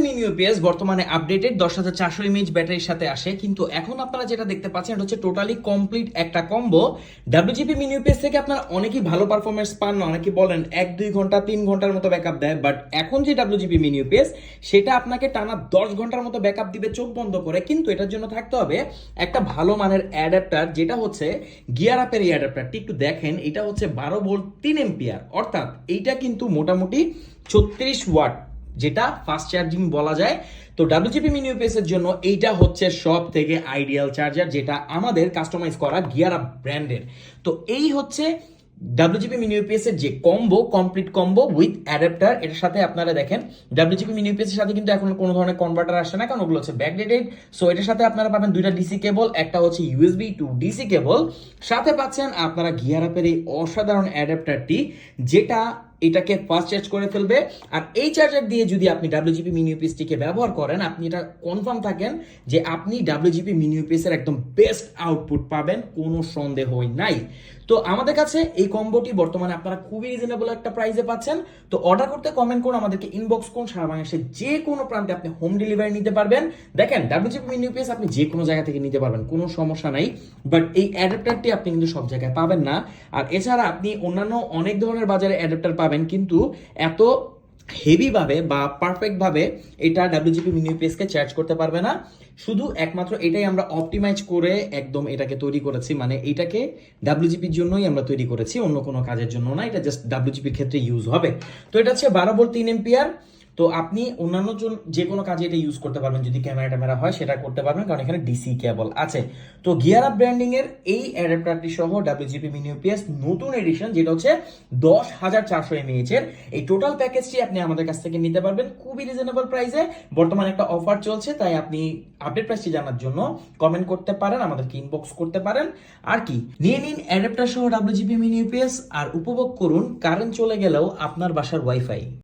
Mini UPS বর্তমানে updated 10,400 mAh ব্যাটারির সাথে আসে, কিন্তু এখন আপনারা যেটা দেখতে পাচ্ছেন এটা হচ্ছে টোটালি কমপ্লিট একটা কম্বো। ডাব্লিউজিপি মিনি ইউপিএস থেকে আপনারা অনেকেই ভালো পারফরমেন্স পান না, অনেকেই বলেন 1-2 ঘন্টা 3 ঘন্টার মতো ব্যাকআপ দেয়, বাট এখন যে ডাব্লিউজিপি মিনি ইউপিএস সেটা আপনাকে টানা 10 ঘন্টার মতো ব্যাকআপ দিবে চোখ বন্ধ করে। কিন্তু এটার জন্য থাকতে হবে একটা ভালো মানের অ্যাডাপ্টার, যেটা হচ্ছে গিয়ার আপের এই অ্যাডাপ্টারটি একটু দেখেন। এটা হচ্ছে 12 ভোল্ট 3 এম্পিয়ার, অর্থাৎ এইটা কিন্তু মোটামুটি 36 ওয়াট, যেটা ফাস্ট চার্জিং বলা যায়। তো ডাব্লিউজিপি মিনি ইউপিএস এর জন্য এইটা হচ্ছে সব থেকে আইডিয়াল চার্জার, যেটা আমাদের কাস্টমাইজ করা গিয়ার আপ ব্র্যান্ডের। তো এই হচ্ছে ডাব্লিউজিপি মিনি ইউপিএস এর যে combo, complete combo with adapter. এটার সাথে আপনারা দেখেন ডাব্লিউজিপি মিনি ইউপিএস এর সাথে কিন্তু এখন কোনো ধরনের কনভার্টার আসে না, কারণ ওগুলো হচ্ছে ব্যাকডেটেড। সো এটার সাথে আপনারা পাবেন দুইটা ডিসি কেবল, একটা হচ্ছে ইউএসবি টু ডিসি কেবল, সাথে পাচ্ছেন আপনারা গিয়ার আপের এই অসাধারণ অ্যাডাপ্টারটি, যেটা এটাকে ফাস্ট চার্জ করে ফেলবে। আর এই চার্জার দিয়ে যদি আপনি ডাব্লিউজিপি মিনি ইউপিএসটিকে ব্যবহার করেন, আপনি এটা কনফার্ম থাকেন যে আপনি ডাব্লিউজিপি মিনি ইউপিএস এর একদম বেস্ট আউটপুট পাবেন, কোনো সন্দেহই নাই। তো আমাদের কাছে এই কম্বোটি বর্তমানে আপনারা খুবই রিজনেবল একটা প্রাইসে পাচ্ছেন। তো অর্ডার করতে কমেন্ট করুন, আমাদেরকে ইনবক্স করুন, সারা বাংলাদেশের যে কোনো প্রান্তে আপনি হোম ডেলিভারি নিতে পারবেন। দেখেন ডাব্লিউজিপি মিনি ইউপিএস আপনি যে কোনো জায়গা থেকে নিতে পারবেন, কোনো সমস্যা নাই, বাট এই অ্যাডাপ্টারটি আপনি কিন্তু সব জায়গায় পাবেন না। আর এছাড়া আপনি অন্যান্য অনেক ধরনের বাজারে অ্যাডাপ্টার পাবেন, কিন্তু এত হেভি ভাবে বা পারফেক্ট ভাবে এটা ডাব্লিউজিপি মিনি ইউপিএস কে চার্জ করতে পারবে না। শুধু একমাত্র এটাই আমরা অপটিমাইজ করে একদম এটাকে তৈরি করেছি, মানে এটাকে ডাব্লিউজিপির জন্যই আমরা তৈরি করেছি, অন্য কোনো কাজের জন্য না। এটা জাস্ট ডাব্লিউজিপির ক্ষেত্রে ইউজ হবে। তো এটা হচ্ছে 12 ভোল্ট 3 এম্পিয়ার। তো আপনি অন্যান্য যে কোনো কাজে এটা ইউজ করতে পারবেন, যদি ক্যামেরা ট্যামেরা হয় সেটা করতে পারবেন, কারণ এখানে ডিসি কেবল আছে। তো গিয়ার আপ ব্র্যান্ডিং এর এই অ্যাডাপ্টারটি সহ ডাব্লিউজিপি মিনি ইউপিএস নতুন এডিশন, যেটা হচ্ছে 10,400 এমএএইচ এর, এই টোটাল প্যাকেজটি আপনি আমাদের কাছ থেকে নিতে পারবেন খুবই রিজনেবল প্রাইসে। বর্তমানে একটা অফার চলছে, তাই আপনি আপডেট প্রাইসটি জানার জন্য কমেন্ট করতে পারেন, আমাদেরকে ইনবক্স করতে পারেন। আর কি নিয়ে নিন অ্যাডাপ্টার সহ ডাব্লিউজিপি মিনি ইউপিএস আর উপভোগ করুন কারেন্ট চলে গেলেও আপনার বাসার ওয়াইফাই।